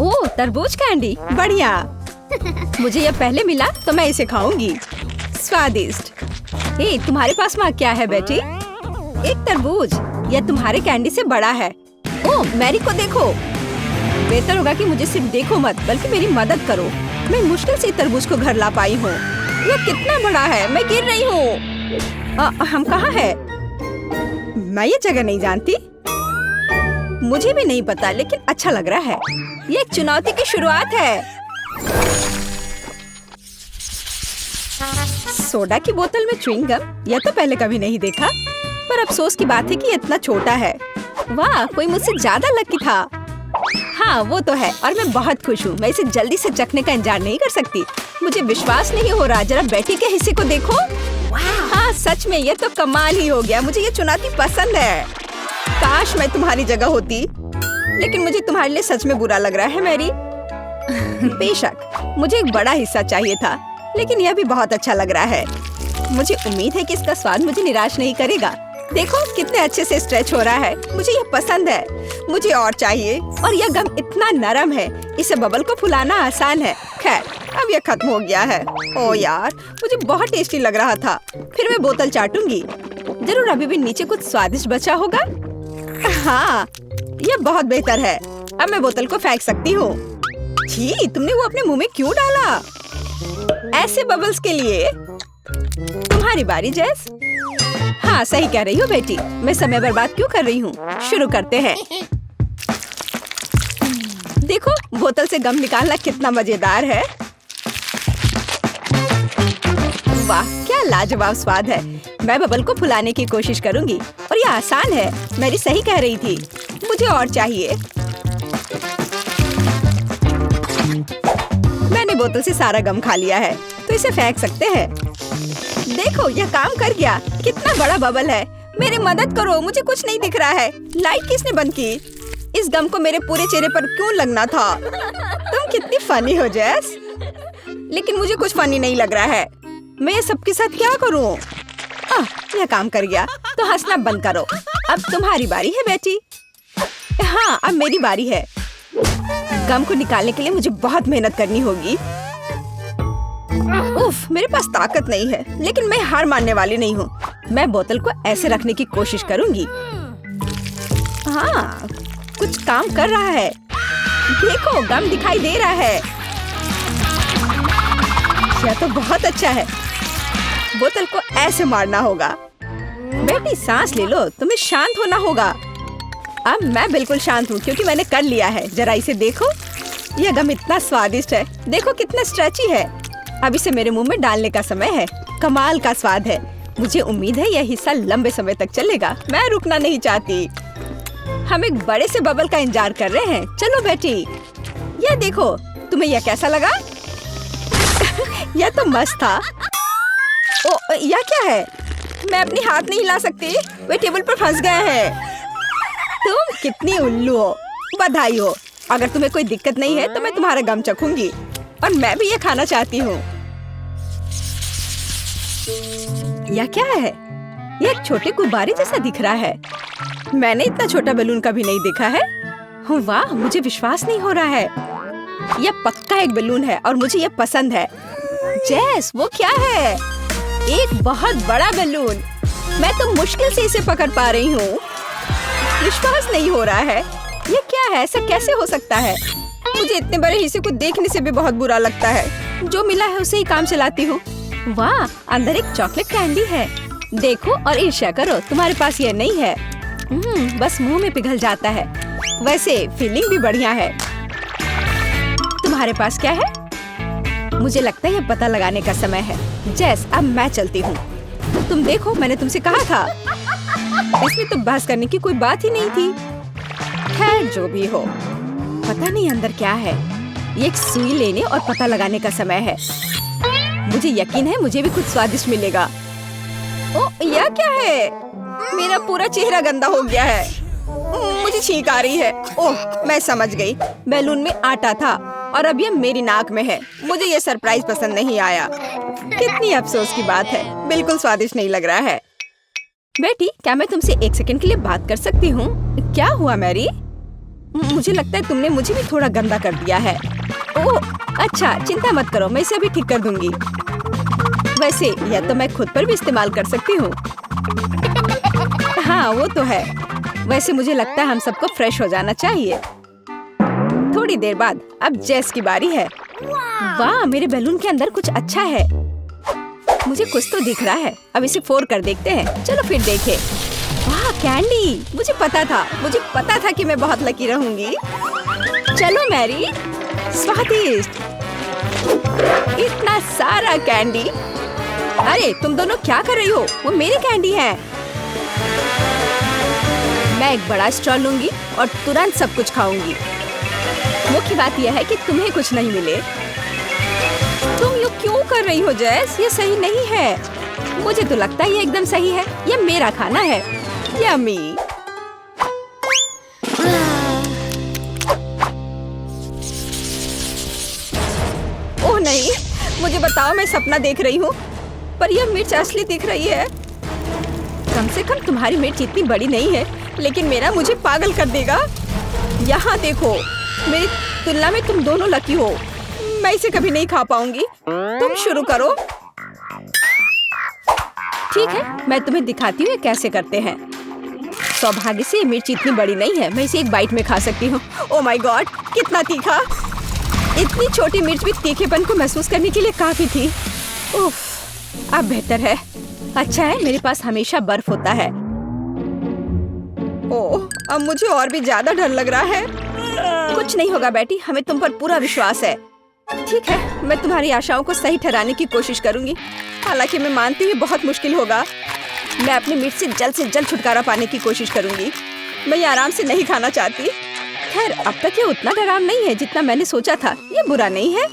ओह, तरबूज कैंडी, बढ़िया। मुझे यह पहले मिला तो मैं इसे खाऊंगी। स्वादिष्ट। हे, तुम्हारे पास वहाँ क्या है बेटी? एक तरबूज। यह तुम्हारे कैंडी से बड़ा है। ओह, मैरी को देखो। बेहतर होगा कि मुझे सिर्फ देखो मत, बल्कि मेरी मदद करो। मैं मुश्किल से तरबूज को घर ला पाई हूँ। यह कितना बड़ा है, मैं गिर रही हूँ। हम कहाँ हैं? मैं ये जगह नहीं जानती। मुझे भी नहीं पता, लेकिन अच्छा लग रहा है। ये एक चुनौती की शुरुआत है। सोडा की बोतल में च्युइंग गम, यह तो पहले कभी नहीं देखा। पर अफसोस की बात है कि इतना छोटा है। वाह, कोई मुझसे ज्यादा लकी था। हाँ, वो तो है, और मैं बहुत खुश हूँ। मैं इसे जल्दी से चखने का इंतजार नहीं कर सकती। मुझे विश्वास नहीं हो रहा। जरा बेटी के हिस्से को देखो। हाँ, सच में ये तो कमाल ही हो गया। मुझे ये चुनौती पसंद है। काश मैं तुम्हारी जगह होती, लेकिन मुझे तुम्हारे लिए सच में बुरा लग रहा है मैरी। बेशक, मुझे एक बड़ा हिस्सा चाहिए था, लेकिन यह भी बहुत अच्छा लग रहा है। मुझे उम्मीद है कि इसका स्वाद मुझे निराश नहीं करेगा। देखो कितने अच्छे से स्ट्रेच हो रहा है। मुझे यह पसंद है। मुझे और चाहिए। और यह गम इतना नरम है, इसे बबल को फुलाना आसान है। खैर, अब यह खत्म हो गया है। ओ यार, मुझे बहुत टेस्टी लग रहा था। फिर मैं बोतल चाटूंगी। जरूर अभी भी नीचे कुछ स्वादिष्ट बचा होगा। हाँ, यह बहुत बेहतर है। अब मैं बोतल को फेंक सकती हूँ। छी, तुमने वो अपने मुंह में क्यों डाला? ऐसे बबल्स के लिए। तुम्हारी बारी जेस। हाँ, सही कह रही हो बेटी। मैं समय बर्बाद क्यों कर रही हूँ? शुरू करते हैं। देखो, बोतल से गम निकालना कितना मजेदार है। वाह, क्या लाजवाब स्वाद है। मैं बबल को फुलाने की कोशिश करूंगी। और यह आसान है। मेरी सही कह रही थी। मुझे और चाहिए। मैंने बोतल से सारा गम खा लिया है, तो इसे फेंक सकते हैं। देखो, यह काम कर गया। कितना बड़ा बबल है। मेरी मदद करो, मुझे कुछ नहीं दिख रहा है। लाइट किसने बंद की? इस गम को मेरे पूरे चेहरे पर क्यों लगना था? तुम कितनी फनी हो जेस। लेकिन मुझे कुछ फनी नहीं लग रहा है। मैं ये सबके साथ क्या करूं? यह काम कर गया, तो हंसना बंद करो। अब तुम्हारी बारी है बेटी। हाँ, अब मेरी बारी है। गम को निकालने के लिए मुझे बहुत मेहनत करनी होगी। उफ, मेरे पास ताकत नहीं है, लेकिन मैं हार मानने वाली नहीं हूँ। मैं बोतल को ऐसे रखने की कोशिश करूंगी। हाँ, कुछ काम कर रहा है। देखो, गम दिखाई दे रहा है। यह तो बहुत अच्छा है। बोतल को ऐसे मारना होगा। बेटी, सांस ले लो, तुम्हें शांत होना होगा। अब मैं बिल्कुल शांत हूँ, क्योंकि मैंने कर लिया है। जरा इसे देखो, यह गम इतना स्वादिष्ट है। देखो कितना स्ट्रेची है। अब इसे मेरे मुंह में डालने का समय है। कमाल का स्वाद है। मुझे उम्मीद है यह हिस्सा लंबे समय तक चलेगा। मैं रुकना नहीं चाहती। हम एक बड़े से बबल का इंतजार कर रहे हैं। चलो बेटी, यह देखो, तुम्हें यह कैसा लगा? यह तो मस्त था। ओ, यह क्या है? मैं अपनी हाथ नहीं हिला सकती। वे टेबल पर फंस गए हैं। तुम कितनी उल्लू हो। बधाई हो। अगर तुम्हें कोई दिक्कत नहीं है तो मैं तुम्हारा गम चखूंगी। और मैं भी ये खाना चाहती हूँ। यह क्या है? यह एक छोटे गुब्बारे जैसा दिख रहा है। मैंने इतना छोटा बैलून कभी नहीं देखा है। वाह, मुझे विश्वास नहीं हो रहा है। यह पक्का एक बैलून है और मुझे यह पसंद है। जेस, वो क्या है? एक बहुत बड़ा बैलून। मैं तो मुश्किल से इसे पकड़ पा रही हूँ। विश्वास नहीं हो रहा है। ये क्या है? ऐसा कैसे हो सकता है? मुझे इतने बड़े हिस्से को देखने से भी बहुत बुरा लगता है। जो मिला है उसे ही काम चलाती हूँ। वाह, अंदर एक चॉकलेट कैंडी है। देखो और ईर्ष्या करो, तुम्हारे पास ये नहीं है। बस मुंह में पिघल जाता है। वैसे फीलिंग भी बढ़िया है। तुम्हारे पास क्या है? मुझे लगता है ये पता लगाने का समय है। जेस, अब मैं चलती हूँ। तुम देखो, मैंने तुमसे कहा था। इसमें तो बहस करने की कोई बात ही नहीं थी। खैर, जो भी हो, पता नहीं अंदर क्या है। ये एक सुई लेने और पता लगाने का समय है। मुझे यकीन है मुझे भी कुछ स्वादिष्ट मिलेगा। ओ, यह क्या है? मेरा पूरा चेहरा गंदा हो गया है। मुझे छींक आ रही है। ओह, मैं समझ गई। बैलून में आटा था और अब ये मेरी नाक में है। मुझे ये सरप्राइज पसंद नहीं आया। कितनी अफसोस की बात है। बिल्कुल स्वादिष्ट नहीं लग रहा है। बेटी, क्या मैं तुमसे 1 सेकंड के लिए बात कर सकती हूँ? क्या हुआ मैरी? मुझे लगता है तुमने मुझे भी थोड़ा गंदा कर दिया है। ओह अच्छा, चिंता मत करो, मैं इसे अभी ठीक कर दूंगी। वैसे या तो मैं खुद पर भी इस्तेमाल कर सकती हूँ। हाँ वो तो है। वैसे मुझे लगता है हम सबको फ्रेश हो जाना चाहिए। थोड़ी देर बाद अब जेस की बारी है। वाह, मेरे बैलून के अंदर कुछ अच्छा है। मुझे कुछ तो दिख रहा है। अब इसे फोड़ कर देखते हैं। चलो फिर देखें। वाह कैंडी, मुझे पता था कि मैं बहुत लकी रहूंगी। चलो मैरी, स्वादिष्ट, इतना सारा कैंडी। अरे तुम दोनों क्या कर रही हो? वो मेरी कैंडी है। मैं एक बड़ा स्ट्रॉ लूंगी और तुरंत सब कुछ खाऊंगी। मुख्य बात यह है कि तुम्हें कुछ नहीं मिले। तुम ये क्यों कर रही हो जेस? ये सही नहीं है। मुझे तो लगता है ये एकदम सही है। ये मेरा खाना है। यम्मी। ओह नहीं, मुझे बताओ, मैं सपना देख रही हूँ, पर यह मिर्च असली दिख रही है। कम से कम तुम्हारी मिर्च इतनी बड़ी नहीं है, लेकिन मेरा मुझे पागल कर देगा। यहाँ देखो, मेरी तुलना में तुम दोनों लकी हो। मैं इसे कभी नहीं खा पाऊंगी। तुम शुरू करो। ठीक है, मैं तुम्हें दिखाती हूँ कैसे करते हैं। सौभाग्य से मिर्च इतनी बड़ी नहीं है, मैं इसे एक बाइट में खा सकती हूँ। ओह माय गॉड, कितना तीखा! इतनी छोटी मिर्च भी तीखेपन को महसूस करने के लिए काफी थी। उफ, अब बेहतर है। अच्छा है मेरे पास हमेशा बर्फ होता है। ओह, अब मुझे और भी ज्यादा डर लग रहा है। कुछ नहीं होगा बेटी, हमें तुम पर पूरा विश्वास है। ठीक है, मैं तुम्हारी आशाओं को सही ठहराने की कोशिश करूंगी। हालांकि मैं मानती हूँ बहुत मुश्किल होगा। मैं अपनी मिर्च से जल्द छुटकारा पाने की कोशिश करूंगी। मैं ये आराम से नहीं खाना चाहती। खैर, अब तक ये उतना डरावना नहीं है जितना मैंने सोचा था। ये बुरा नहीं है।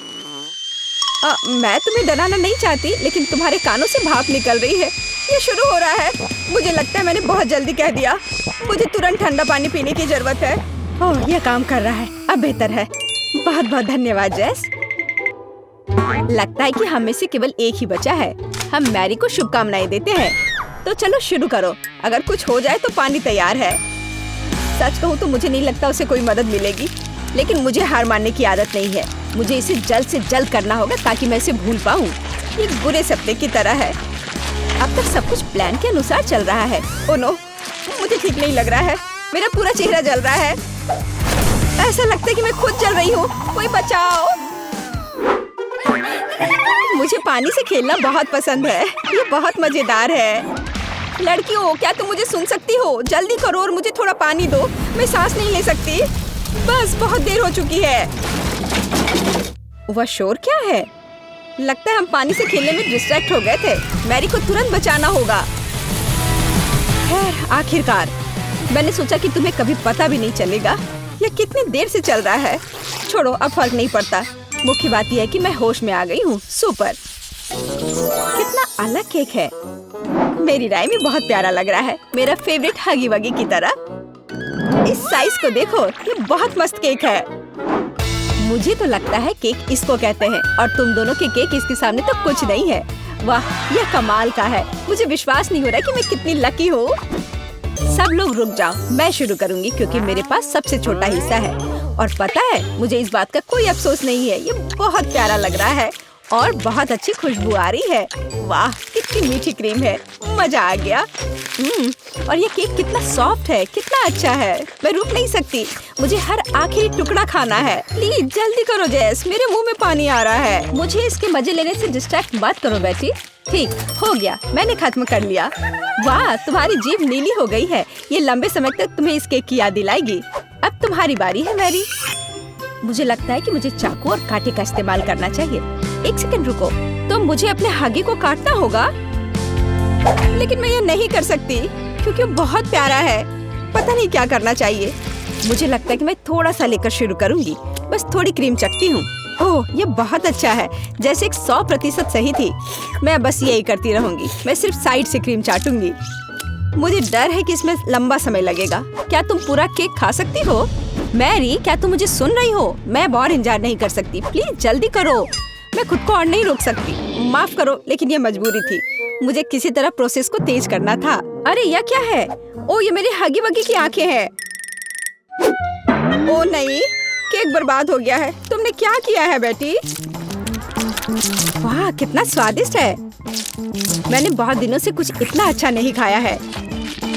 मैं तुम्हें डराना नहीं चाहती, लेकिन तुम्हारे कानों से भाप निकल रही है। ये शुरू हो रहा है। मुझे लगता है मैंने बहुत जल्दी कह दिया। मुझे तुरंत ठंडा पानी पीने की जरूरत है। ओह, यह काम कर रहा है। अब बेहतर है। बहुत बहुत धन्यवाद जेस। लगता है कि हम में से केवल एक ही बचा है। हम मैरी को शुभकामनाएं देते हैं। तो चलो शुरू करो। अगर कुछ हो जाए तो पानी तैयार है। सच कहूँ तो मुझे नहीं लगता उसे कोई मदद मिलेगी, लेकिन मुझे हार मानने की आदत नहीं है। मुझे इसे जल्द से जल्द करना होगा ताकि मैं इसे भूल पाऊँ। ये बुरे सपने की तरह है। अब तक सब कुछ प्लान के अनुसार चल रहा है। ओह नो, मुझे ठीक नहीं लग रहा है। मेरा पूरा चेहरा जल रहा है। ऐसा लगता है कि मैं खुद जल रही हूँ। कोई बचाओ। मुझे पानी से खेलना बहुत पसंद है। ये बहुत मजेदार है। लड़कियों, क्या तुम मुझे सुन सकती हो? जल्दी करो और मुझे थोड़ा पानी दो। मैं सांस नहीं ले सकती। बस बहुत देर हो चुकी है। वह शोर क्या है? लगता है हम पानी से खेलने में डिस्ट्रैक्ट हो गए थे। मैरी को तुरंत बचाना होगा। खैर, आखिरकार मैंने सोचा कि तुम्हें कभी पता भी नहीं चलेगा यह कितनी देर से चल रहा है। छोड़ो, अब फर्क नहीं पड़ता। मुख्य बात यह है कि मैं होश में आ गई हूँ। सुपर! कितना अलग केक है। मेरी राय में बहुत प्यारा लग रहा है। मेरा फेवरेट हगी वगी की तरह। इस साइज को देखो, ये बहुत मस्त केक है। मुझे तो लगता है केक इसको कहते हैं, और तुम दोनों के केक इसके सामने तो कुछ नहीं है। वाह, यह कमाल का है। मुझे विश्वास नहीं हो रहा कि मैं कितनी लकी हूँ। सब लोग रुक जाओ, मैं शुरू करूँगी क्योंकि मेरे पास सबसे छोटा हिस्सा है। और पता है, मुझे इस बात का कोई अफसोस नहीं है। ये बहुत प्यारा लग रहा है और बहुत अच्छी खुशबू आ रही है। वाह, कितनी मीठी क्रीम है। मजा आ गया। और ये केक कितना सॉफ्ट है, कितना अच्छा है। मैं रुक नहीं सकती। मुझे हर आखिरी टुकड़ा खाना है। प्लीज जल्दी करो जेस, मेरे मुंह में पानी आ रहा है। मुझे इसके मजे लेने से डिस्ट्रैक्ट मत करो बेटी। ठीक हो गया, मैंने खत्म कर लिया। वाह, तुम्हारी जीभ नीली हो गई है। ये लंबे समय तक तुम्हें इस केक की याद दिलाएगी। अब तुम्हारी बारी है मैरी। मुझे लगता है कि मुझे चाकू और कांटे का इस्तेमाल करना चाहिए। एक सेकंड रुको, तो मुझे अपने हगी को काटना होगा, लेकिन मैं ये नहीं कर सकती क्योंकि वो बहुत प्यारा है। पता नहीं क्या करना चाहिए। मुझे लगता है कि मैं थोड़ा सा लेकर शुरू करूंगी। बस थोड़ी क्रीम चखती हूँ। ओह, ये बहुत अच्छा है। जैसे 100% सही थी। मैं बस यही करती रहूंगी। मैं सिर्फ साइड से क्रीम चाटूंगी। मुझे डर है कि इसमें लंबा समय लगेगा। क्या तुम पूरा केक खा सकती हो? मैरी, क्या तुम मुझे सुन रही हो? मैं और इंतजार नहीं कर सकती। प्लीज जल्दी करो। मैं खुद को और नहीं रोक सकती। माफ करो, लेकिन ये मजबूरी थी। मुझे किसी तरह प्रोसेस को तेज करना था। अरे यह क्या है? ओ, ये मेरी हगी वगी की आंखें हैं। ओ नहीं, केक बर्बाद हो गया है। तुमने क्या किया है बेटी? वाह, कितना स्वादिष्ट है। मैंने बहुत दिनों से कुछ इतना अच्छा नहीं खाया है।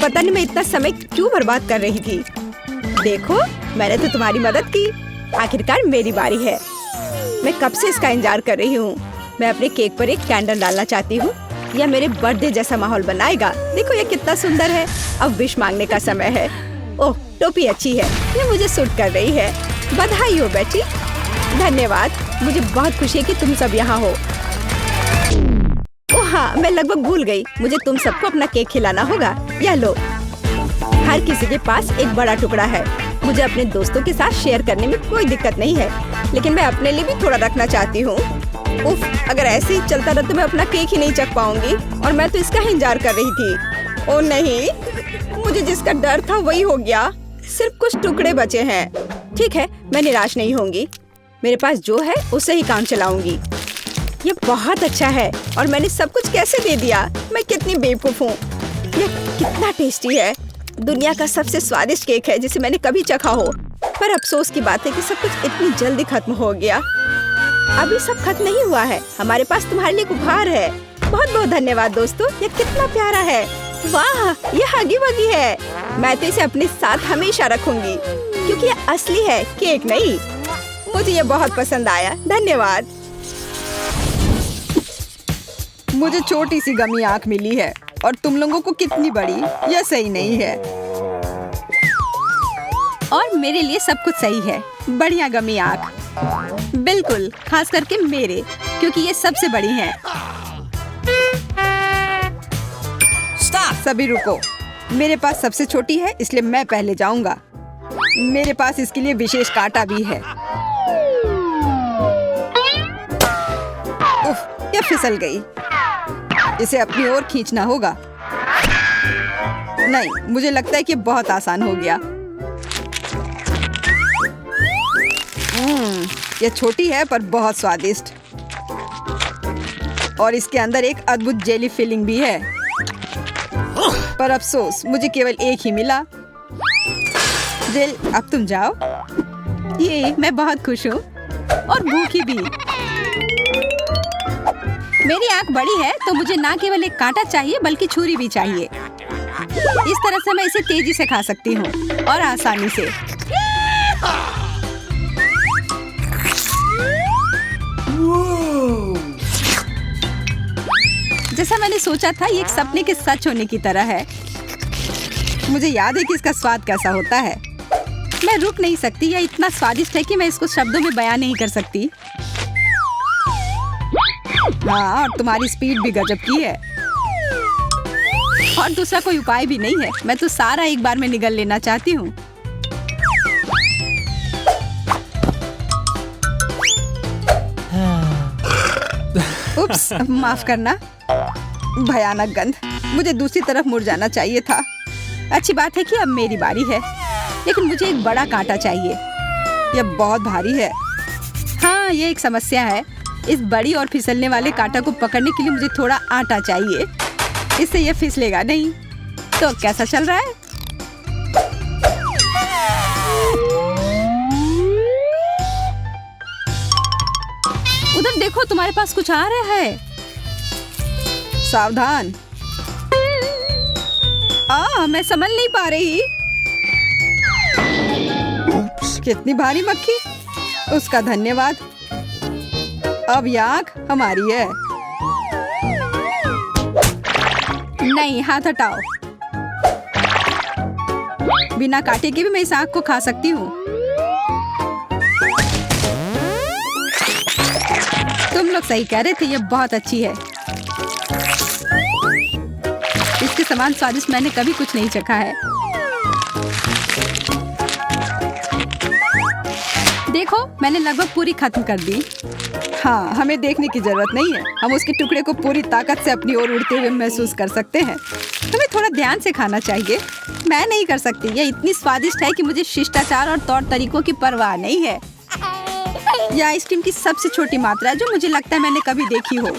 पता नहीं मैं इतना समय क्यों बर्बाद कर रही थी। देखो, मैंने तो तुम्हारी मदद की। आखिरकार मेरी बारी है। मैं कब से इसका इंतजार कर रही हूँ। मैं अपने केक पर एक कैंडल डालना चाहती हूँ। यह मेरे बर्थडे जैसा माहौल बनाएगा। देखो ये कितना सुंदर है। अब विश मांगने का समय है। ओह, टोपी अच्छी है। ये मुझे सूट कर रही है। बधाई हो बेटी। धन्यवाद। मुझे बहुत खुशी है कि तुम सब यहाँ हो। ओह हाँ, मैं लगभग भूल गई। मुझे तुम सबको अपना केक खिलाना होगा। यह लो। हर किसी के पास एक बड़ा टुकड़ा है। मुझे अपने दोस्तों के साथ शेयर करने में कोई दिक्कत नहीं है, लेकिन मैं अपने लिए भी थोड़ा रखना चाहती हूँ। उफ, अगर ऐसे ही चलता रहा तो मैं अपना केक ही नहीं चख पाऊंगी। और मैं तो इसका ही इंतजार कर रही थी। ओ नहीं, मुझे जिसका डर था वही हो गया। सिर्फ कुछ टुकड़े बचे हैं। ठीक है, मैं निराश नहीं होंगी। मेरे पास जो है उससे ही काम चलाऊंगी। ये बहुत अच्छा है और मैंने सब कुछ कैसे दे दिया। मैं कितनी बेवकूफ हूँ। ये कितना टेस्टी है। दुनिया का सबसे स्वादिष्ट केक है जिसे मैंने कभी चखा हो। पर अफसोस की बात है कि सब कुछ इतनी जल्दी खत्म हो गया। अभी सब खत्म नहीं हुआ है। हमारे पास तुम्हारे लिए उपहार है। बहुत बहुत धन्यवाद दोस्तों। ये कितना प्यारा है। वाह, ये हगी वगी है। मैं तो इसे अपने साथ हमेशा रखूंगी क्योंकि ये असली है, केक नहीं। मुझे ये बहुत पसंद आया। धन्यवाद। मुझे छोटी सी गमी आंख मिली है और तुम लोगों को कितनी बड़ी। यह सही नहीं है। और मेरे लिए सब कुछ सही है। बढ़िया गमी आंख। बिल्कुल, खास करके मेरे, क्योंकि ये सबसे बड़ी हैं। सभी रुको। मेरे पास सबसे छोटी है, इसलिए मैं पहले जाऊंगा। मेरे पास इसके लिए विशेष कांटा भी है। उफ, ये फिसल गई। इसे अपनी ओर खींचना होगा। नहीं, मुझे लगता है कि बहुत आसान हो गया। यह छोटी है पर बहुत स्वादिष्ट। और इसके अंदर एक अद्भुत जेली फिलिंग भी है। पर अफसोस, मुझे केवल एक ही मिला। जेल, अब तुम जाओ। ये, मैं बहुत खुश हूँ और भूखी भी। मेरी आंख बड़ी है तो मुझे ना केवल एक कांटा चाहिए बल्कि छुरी भी चाहिए। इस तरह से मैं इसे तेजी से खा सकती हूँ और आसानी से। जैसा मैंने सोचा था, ये एक सपने के सच होने की तरह है। मुझे याद है कि इसका स्वाद कैसा होता है। मैं रुक नहीं सकती। यह इतना स्वादिष्ट है कि मैं इसको शब्दों में बयान नहीं कर सकती। हाँ, और तुम्हारी स्पीड भी गजब की है। और दूसरा कोई उपाय भी नहीं है। मैं तो सारा एक बार में निगल लेना चाहती हूँ। उप्स, माफ करना। भयानक गंध। मुझे दूसरी तरफ मुड़ जाना चाहिए था। अच्छी बात है कि अब मेरी बारी है, लेकिन मुझे एक बड़ा कांटा चाहिए। यह बहुत भारी है। हाँ, ये एक समस्या है। इस बड़ी और फिसलने वाले कांटा को पकड़ने के लिए मुझे थोड़ा आटा चाहिए। इससे यह फिसलेगा नहीं। तो कैसा चल रहा है? उधर देखो, तुम्हारे पास कुछ आ रहा है। सावधान। मैं संभल नहीं पा रही। कितनी भारी मक्खी। उसका धन्यवाद। अब यह आंख हमारी है। नहीं, हाथ हटाओ। बिना कांटे के भी मैं इस आंख को खा सकती हूँ। तुम लोग सही कह रहे थे, ये बहुत अच्छी है। इसके समान स्वादिष्ट मैंने कभी कुछ नहीं चखा है। देखो, मैंने लगभग पूरी खत्म कर दी। हाँ, हमें देखने की जरूरत नहीं है। हम उसके टुकड़े को पूरी ताकत से अपनी ओर उड़ते हुए महसूस कर सकते हैं। हमें थोड़ा ध्यान से खाना चाहिए। मैं नहीं कर सकती। यह इतनी स्वादिष्ट है कि मुझे शिष्टाचार और तौर तरीकों की परवाह नहीं है। यह आइसक्रीम की सबसे छोटी मात्रा है जो मुझे लगता है मैंने कभी देखी हो।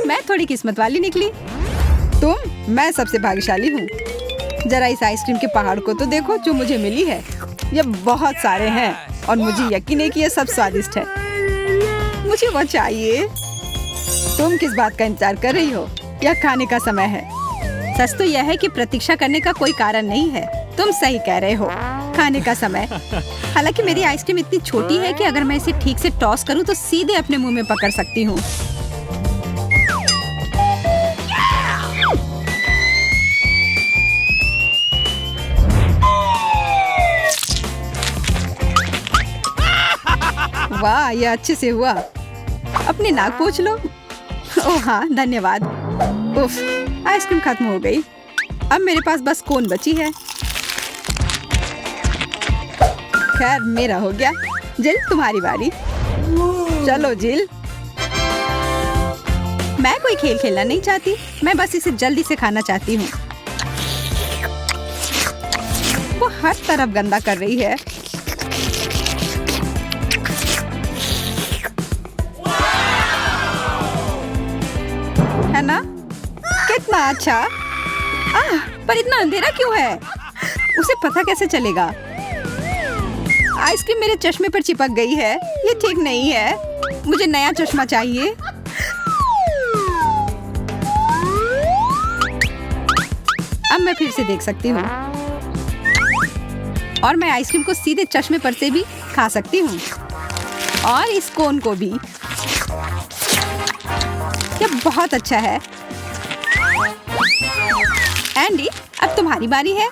मैं थोड़ी किस्मत वाली निकली। मैं सबसे भाग्यशाली हूँ। जरा इस आइसक्रीम के पहाड़ को तो देखो जो मुझे मिली है। ये बहुत सारे हैं और मुझे यकीन है कि ये सब स्वादिष्ट है। मुझे वो चाहिए। तुम किस बात का इंतजार कर रही हो? यह खाने का समय है। सच तो यह है कि प्रतीक्षा करने का कोई कारण नहीं है। तुम सही कह रहे हो, खाने का समय। हालांकि मेरी आइसक्रीम इतनी छोटी है कि अगर मैं इसे ठीक से टॉस करूं तो सीधे अपने मुंह में पकड़ सकती हूँ। वाह, यह अच्छे से हुआ। अपनी नाक पोंछ लो। ओह हाँ, धन्यवाद। उफ, आइसक्रीम खत्म हो गई। अब मेरे पास बस कोन बची है। खैर, मेरा हो गया। जिल, तुम्हारी बारी। चलो जिल। मैं कोई खेल खेलना नहीं चाहती, मैं बस इसे जल्दी से खाना चाहती हूँ। वो हर तरफ गंदा कर रही है। है ना? कितना अच्छा। पर इतना अंधेरा क्यों है? उसे पता कैसे चलेगा? आइसक्रीम मेरे चश्मे पर चिपक गई है। ये ठीक नहीं है। मुझे नया चश्मा चाहिए। अब मैं फिर से देख सकती हूँ और मैं आइसक्रीम को सीधे चश्मे पर से भी खा सकती हूँ और इस कोन को भी। यह बहुत अच्छा है। एंडी, अब तुम्हारी बारी है।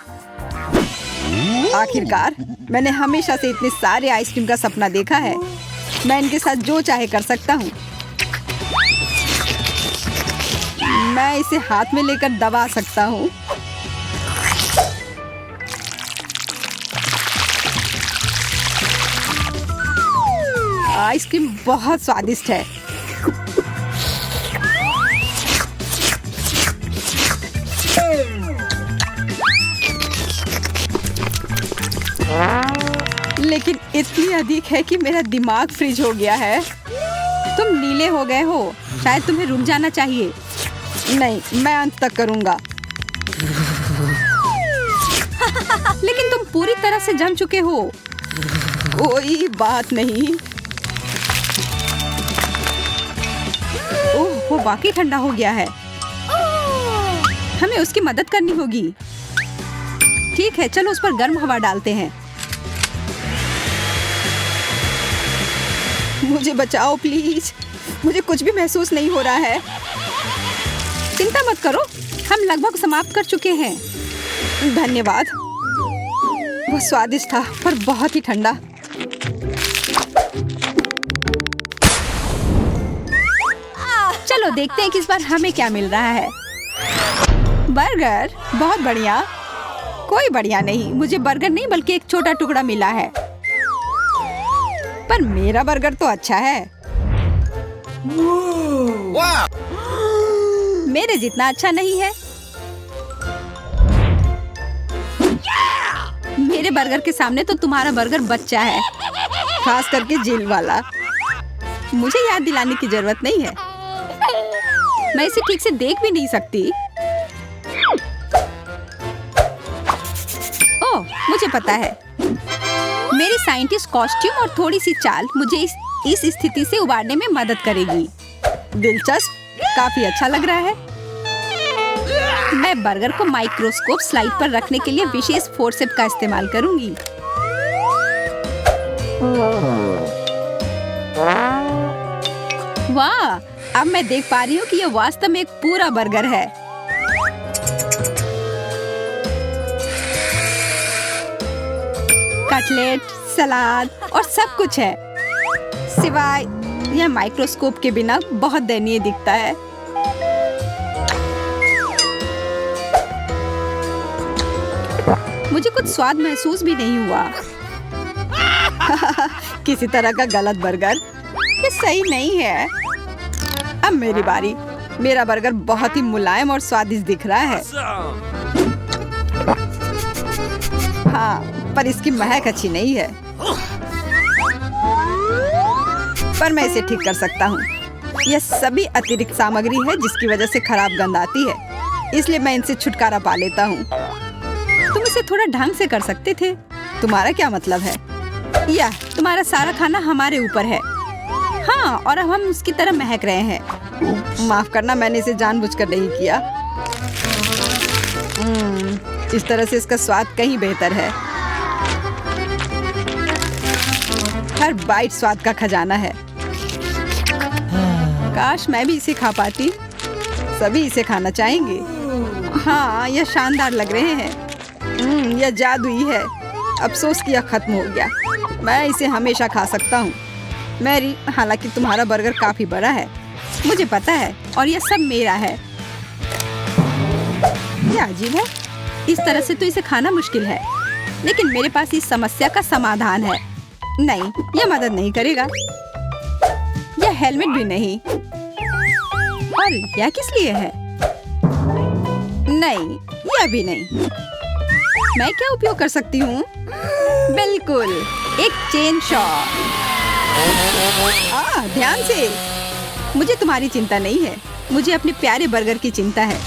आखिरकार, मैंने हमेशा से इतने सारे आइसक्रीम का सपना देखा है। मैं इनके साथ जो चाहे कर सकता हूँ। मैं इसे हाथ में लेकर दबा सकता हूँ। आइसक्रीम बहुत स्वादिष्ट है। लेकिन इतनी अधिक है कि मेरा दिमाग फ्रीज हो गया है। तुम नीले हो गए हो। शायद तुम्हें रुक जाना चाहिए। नहीं, मैं अंत तक करूंगा। लेकिन तुम पूरी तरह से जम चुके हो। कोई बात नहीं। ओह, वो वाकई ठंडा हो गया है। हमें उसकी मदद करनी होगी। ठीक है, चलो उस पर गर्म हवा डालते हैं। मुझे बचाओ प्लीज। मुझे कुछ भी महसूस नहीं हो रहा है। चिंता मत करो, हम लगभग समाप्त कर चुके हैं। धन्यवाद। वो स्वादिष्ट था पर बहुत ही ठंडा। चलो देखते हैं कि इस बार हमें क्या मिल रहा है। बर्गर, बहुत बढ़िया। कोई बढ़िया नहीं, मुझे बर्गर नहीं बल्कि एक छोटा टुकड़ा मिला है। पर मेरा बर्गर तो अच्छा है। मेरे जितना अच्छा नहीं है। मेरे बर्गर के सामने तो तुम्हारा बर्गर बच्चा है, खास करके जेल वाला। मुझे याद दिलाने की जरूरत नहीं है। मैं इसे ठीक से देख भी नहीं सकती। ओह, मुझे पता है। मेरी साइंटिस्ट कॉस्ट्यूम और थोड़ी सी चाल मुझे इस स्थिति से उबारने में मदद करेगी। दिलचस्प, काफी अच्छा लग रहा है। मैं बर्गर को माइक्रोस्कोप स्लाइड पर रखने के लिए विशेष फोर्सेप का इस्तेमाल करूंगी। वाह, अब मैं देख पा रही हूँ कि यह वास्तव में एक पूरा बर्गर है। कटलेट, सलाद और सब कुछ है, सिवाय यह माइक्रोस्कोप के बिना बहुत दयनीय दिखता है। मुझे कुछ स्वाद महसूस भी नहीं हुआ। किसी तरह का गलत बर्गर। ये सही नहीं है। अब मेरी बारी। मेरा बर्गर बहुत ही मुलायम और स्वादिष्ट दिख रहा है। हाँ, पर इसकी महक अच्छी नहीं है। पर मैं इसे ठीक कर सकता हूँ। यह सभी अतिरिक्त सामग्री है जिसकी वजह से खराब गंध आती है। इसलिए मैं इनसे छुटकारा पा लेता हूँ। तुम इसे थोड़ा ढंग से कर सकते थे। तुम्हारा क्या मतलब है? या तुम्हारा सारा खाना हमारे ऊपर है। हाँ, और अब हम उसकी तरह महक रहे हैं। माफ करना, मैंने इसे जानबूझकर नहीं किया। इस तरह से इसका स्वाद कहीं बेहतर है। हर बाइट स्वाद का खजाना है। काश मैं भी इसे खा पाती। सभी इसे खाना चाहेंगे। हाँ, यह शानदार लग रहे हैं। यह जादुई है। अफसोस कि यह खत्म हो गया। मैं इसे हमेशा खा सकता हूँ। मैरी, हालांकि तुम्हारा बर्गर काफी बड़ा है, मुझे पता है, और यह सब मेरा है। यह अजीब है। इस तरह से तो इसे खाना मुश्किल है, लेकिन मेरे पास इस समस्या का समाधान है। नहीं, यह मदद नहीं करेगा। यह हेलमेट भी नहीं। और यह किस लिए है? नहीं, यह भी नहीं। मैं क्या उपयोग कर सकती हूँ? बिल्कुल, एक चेन शॉ। ध्यान से। मुझे तुम्हारी चिंता नहीं है, मुझे अपने प्यारे बर्गर की चिंता है।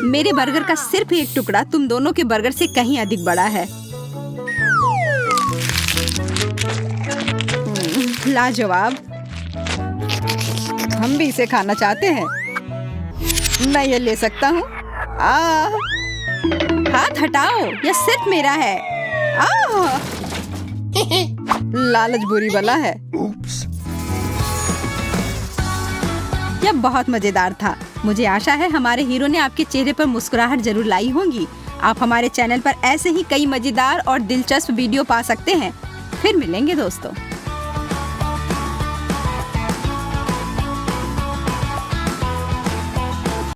मेरे बर्गर का सिर्फ एक टुकड़ा तुम दोनों के बर्गर से कहीं अधिक बड़ा है। लाजवाब। हम भी इसे खाना चाहते हैं। मैं ये ले सकता हूँ? हाथ हटाओ, यह सिर्फ मेरा है। लालच बुरी बला है। यह बहुत मजेदार था। मुझे आशा है हमारे हीरो ने आपके चेहरे पर मुस्कुराहट जरूर लाई होंगी। आप हमारे चैनल पर ऐसे ही कई मजेदार और दिलचस्प वीडियो पा सकते हैं। फिर मिलेंगे दोस्तों।